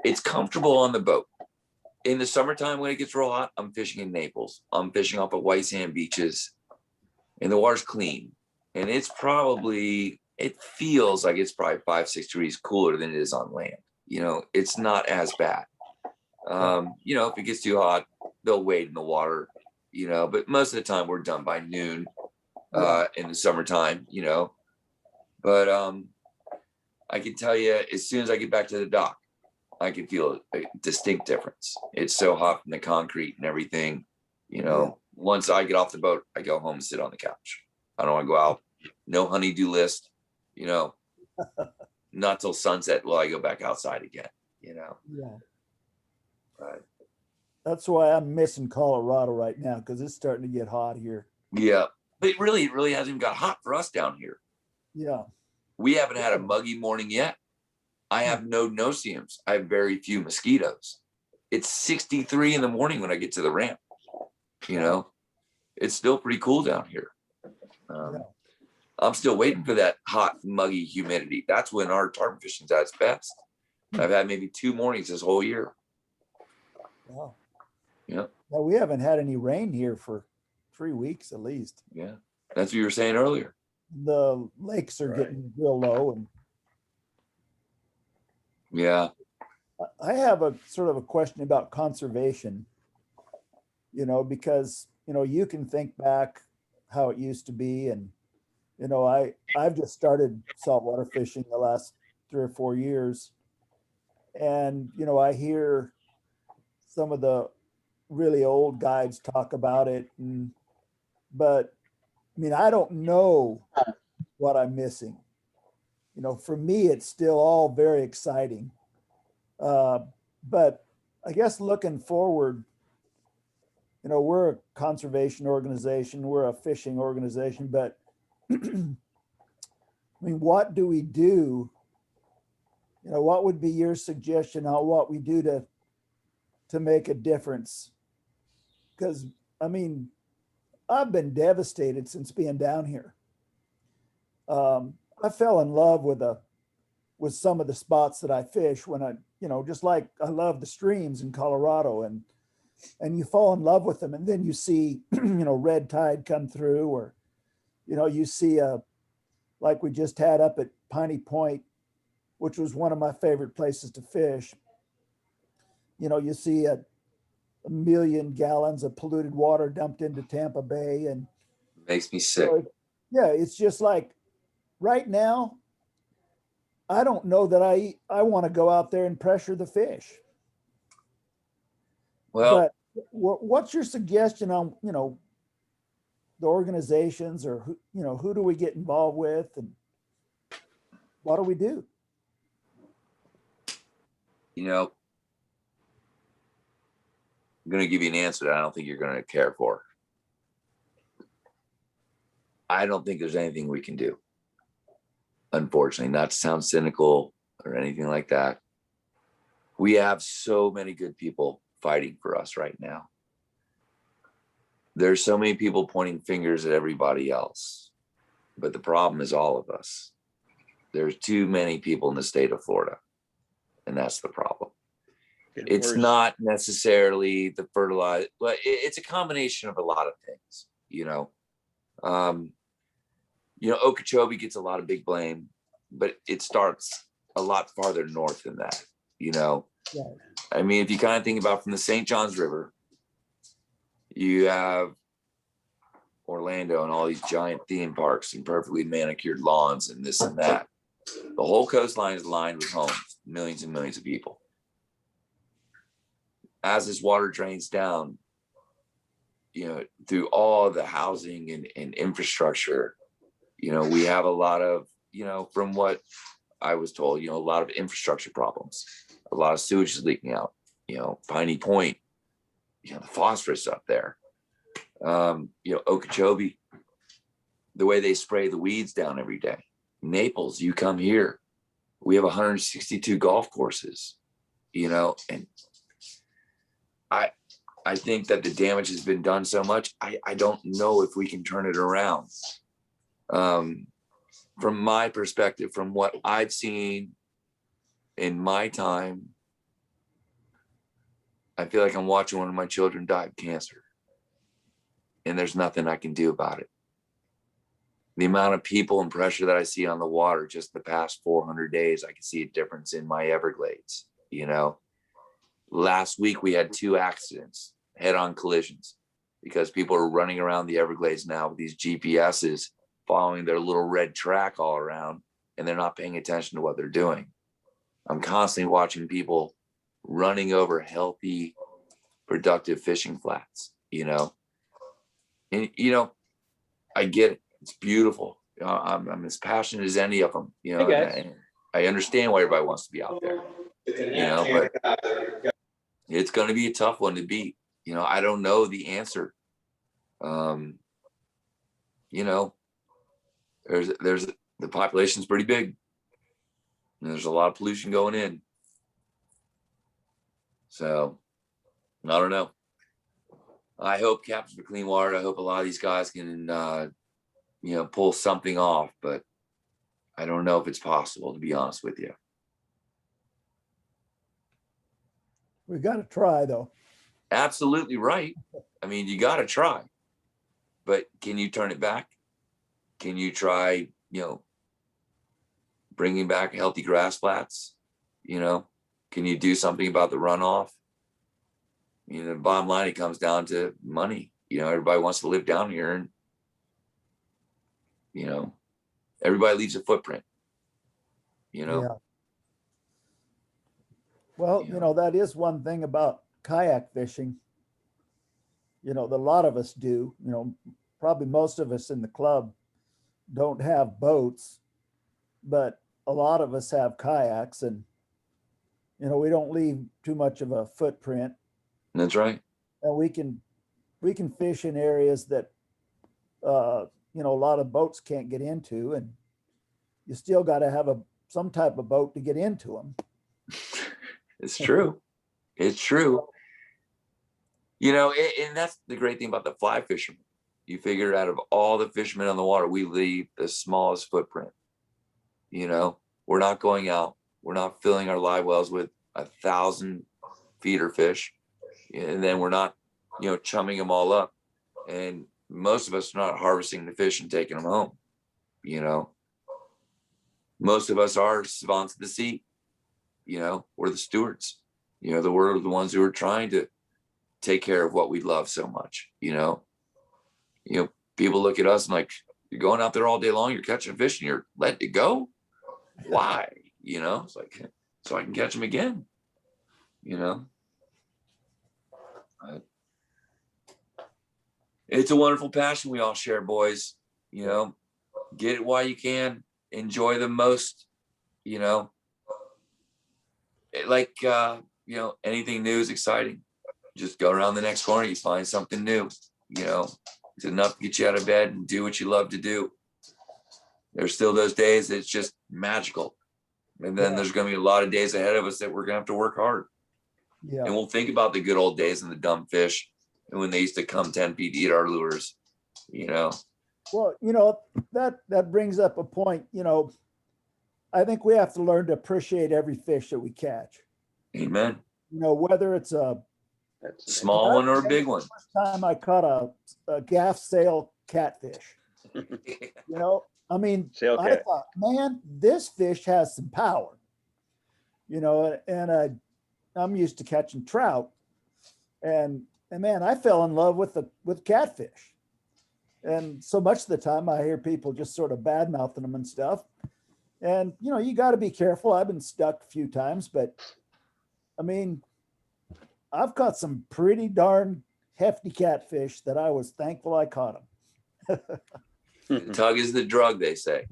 it's comfortable on the boat. In the summertime when it gets real hot, I'm fishing in Naples. I'm fishing off of white sand beaches and the water's clean. And it feels like it's probably 5-6 degrees cooler than it is on land. You know, it's not as bad. You know, if it gets too hot, they'll wade in the water, you know, but most of the time we're done by noon in the summertime, you know. But I can tell you, as soon as I get back to the dock, I can feel a distinct difference. It's so hot from the concrete and everything, you know. Once I get off the boat, I go home and sit on the couch. I don't want to go out. No honey-do list, you know. Not till sunset will I go back outside again, you know. Yeah. Right. That's why I'm missing Colorado right now, because it's starting to get hot here. Yeah, but it really hasn't even got hot for us down here. Yeah. We haven't had a muggy morning yet. I have no no-see-ums. I have very few mosquitoes. It's 63 in the morning when I get to the ramp. You know, it's still pretty cool down here. I'm still waiting for that hot, muggy humidity. That's when our tarpon fishing's at its best. I've had maybe 2 mornings this whole year. Wow. Yeah. Well, we haven't had any rain here for 3 weeks at least. Yeah. That's what you were saying earlier. The lakes are getting real low, and yeah. I have a sort of a question about conservation, you know, because, you know, you can think back how it used to be. And, you know, I've just started saltwater fishing the last 3 or 4 years. And, you know, I hear some of the really old guides talk about it. But I mean, I don't know what I'm missing. You know, for me, it's still all very exciting. But I guess looking forward, you know, we're a conservation organization, we're a fishing organization, but I mean, what do we do? You know, what would be your suggestion on what we do to make a difference? Because I mean, I've been devastated since being down here. I fell in love with some of the spots that I fish when I, just like I love the streams in Colorado, and you fall in love with them, and then you see, red tide come through, or, you see like we just had up at Piney Point, which was one of my favorite places to fish. You see a million gallons of polluted water dumped into Tampa Bay, and Makes me sick. yeah, it's just like right now, I don't know that I want to go out there and pressure the fish. Well, But what's your suggestion on, the organizations, or who do we get involved with, and what do we do? I'm going to give you an answer that I don't think you're going to care for. I don't think there's anything we can do. Unfortunately, not to sound cynical or anything like that. We have so many good people fighting for us right now. There's so many people pointing fingers at everybody else, but the problem is all of us. There's too many people in the state of Florida, and that's the problem. It's not necessarily the fertilizer, but it's a combination of a lot of things, Okeechobee gets a lot of big blame, but it starts a lot farther north than that, Yeah. I mean, if you kind of think about from the St. Johns River, you have Orlando and all these giant theme parks and perfectly manicured lawns and this and that. The whole coastline is lined with homes, millions and millions of people. As this water drains down, through all the housing and infrastructure, we have a lot of, from what I was told, a lot of infrastructure problems, a lot of sewage is leaking out, Piney Point, the phosphorus up there, Okeechobee, the way they spray the weeds down every day. Naples, you come here, we have 162 golf courses, and I think that the damage has been done so much. I don't know if we can turn it around. From my perspective, from what I've seen in my time, I feel like I'm watching one of my children die of cancer, and there's nothing I can do about it. The amount of people and pressure that I see on the water, just the past 400 days, I can see a difference in my Everglades. Last week we had 2 accidents, head-on collisions, because people are running around the Everglades now with these GPSs, following their little red track all around, and they're not paying attention to what they're doing. I'm constantly watching people running over healthy, productive fishing flats, and I get it. It's beautiful. I'm as passionate as any of them, and I understand why everybody wants to be out there, but it's going to be a tough one to beat. I don't know the answer. There's the population's pretty big, and there's a lot of pollution going in. So I don't know. I hope Captains for Clean Water, I hope a lot of these guys can, pull something off, but I don't know if it's possible, to be honest with you. We got to try, though. Absolutely right. I mean, you got to try, but can you turn it back? Can you try, bringing back healthy grass flats? Can you do something about the runoff? The bottom line, it comes down to money. Everybody wants to live down here, and, everybody leaves a footprint, Yeah. Well, that is one thing about kayak fishing. A lot of us do, probably most of us in the club don't have boats, but a lot of us have kayaks, and, we don't leave too much of a footprint. That's right. And we can fish in areas that, a lot of boats can't get into, and you still got to have some type of boat to get into them. It's true. It's true. And that's the great thing about the fly fishermen. You figure out of all the fishermen on the water, we leave the smallest footprint. You know, we're not going out. We're not filling our live wells with 1,000 feeder fish. And then we're not, you know, chumming them all up. And most of us are not harvesting the fish and taking them home. You know, most of us are savants of the sea. You know, we're the stewards. You know, we're the ones who are trying to take care of what we love so much. You know, people look at us and like, you're going out there all day long, you're catching fish and you're letting it go. Why? You know, it's like, so I can catch them again. You know, it's a wonderful passion we all share, boys. You know, get it while you can, enjoy the most. You know, you know, anything new is exciting. Just go around the next corner, you find something new. You know, it's enough to get you out of bed and do what you love to do. There's still those days that it's just magical. And then there's going to be a lot of days ahead of us that we're going to have to work hard. Yeah. And we'll think about the good old days and the dumb fish and when they used to come 10 feet to eat our lures, you know. Well, you know, that brings up a point. You know, I think we have to learn to appreciate every fish that we catch. Amen. You know, whether it's a small one or a big one. First time I caught a gaff sail catfish. You know, I mean, I thought, man, this fish has some power. You know, and I'm used to catching trout, and man, I fell in love with catfish. And so much of the time I hear people just sort of bad mouthing them and stuff. And, you know, you got to be careful. I've been stuck a few times, but I mean, I've caught some pretty darn hefty catfish that I was thankful I caught them. Tug is the drug, they say.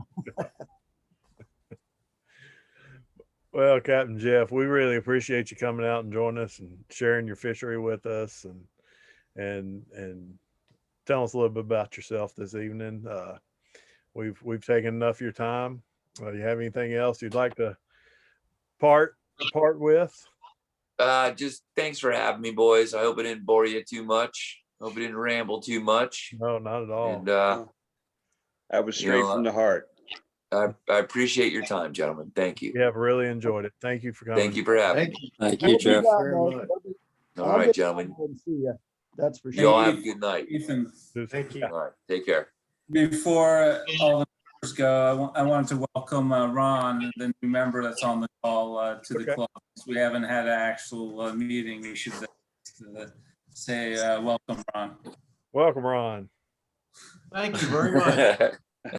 Well, Captain Jeff, we really appreciate you coming out and joining us and sharing your fishery with us and telling us a little bit about yourself this evening. We've taken enough of your time. You have anything else you'd like to part with? Just thanks for having me, boys. I hope it didn't bore you too much. Hope it didn't ramble too much. No, not at all. And that was straight from the heart. I appreciate your time, gentlemen. Thank you. Yeah, I've really enjoyed it. Thank you for coming. Thank you for having me. Thank you, Jeff. All right, gentlemen. See you. That's for sure. You all have a good night. Ethan, Thank you. All right, take care. before all the members go, I wanted to welcome Ron, the new member that's on the call to the club. We haven't had an actual meeting. We should say welcome, Ron. Welcome, Ron. Thank you very much.